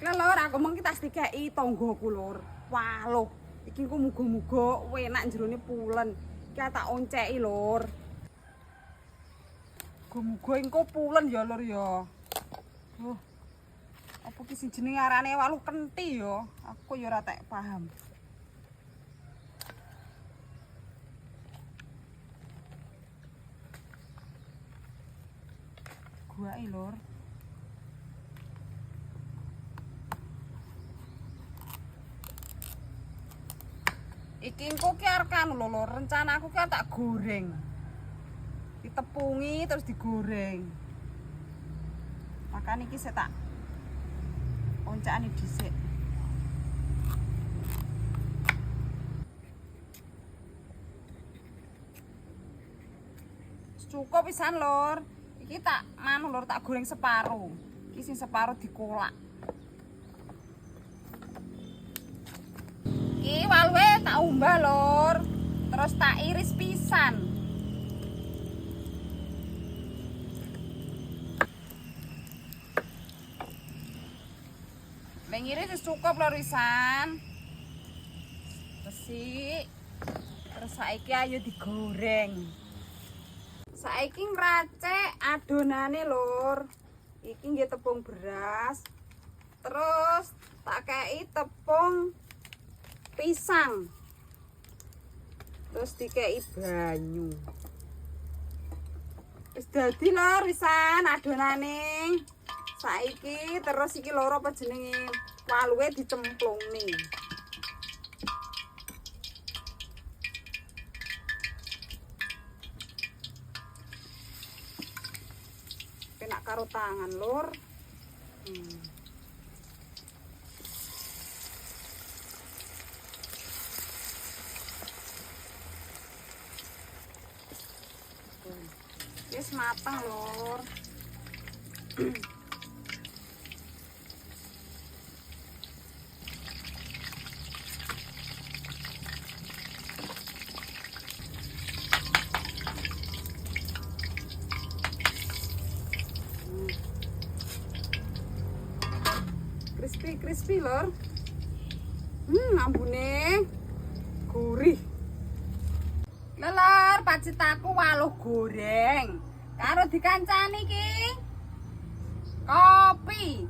Lur, aku mengki tas dikeki tanggoku lur. Waluh, iki engko muga-muga enak jerone pulen. Iki tak onceki lur. Muga-muga engko pulen ya lur ya. Apa ki sing jenenge arane waluh kenti ya? Aku ya ora tak paham. Guake lur. Iki engko ki arep kan lho, rencanaku ki tak goreng. Ditepungi terus digoreng. Makane iki saya tak oncakane dhisik. Cukup pisan lur. Iki tak lur tak goreng separuh. Iki sing separuh dikolak. Iki waluhe tak umbah lur. Terus tak iris pisan. Mengiris wis cukup lur pisan. Resik. Terus saiki ayo digoreng. Saiki ngracik adonane lur. Iki nggih tepung beras. Terus tak kei tepung pisang. Terus dikei banyu. Wis dadi lur pisan adonane. Saiki terus iki loro apa jenenge waluhe dicemplungne. Penak karo tangan lur. Wis mateng lur. Crispy lur. Ambune gurih. Lur, pacitaku waluh goreng. Karo dikancani iki kopi.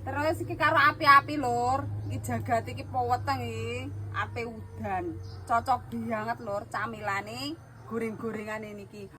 Terus iki karo api-api lur. Iki jagat iki peweteng iki, ape udan. Cocok banget lur camilane goreng-gorengan niki.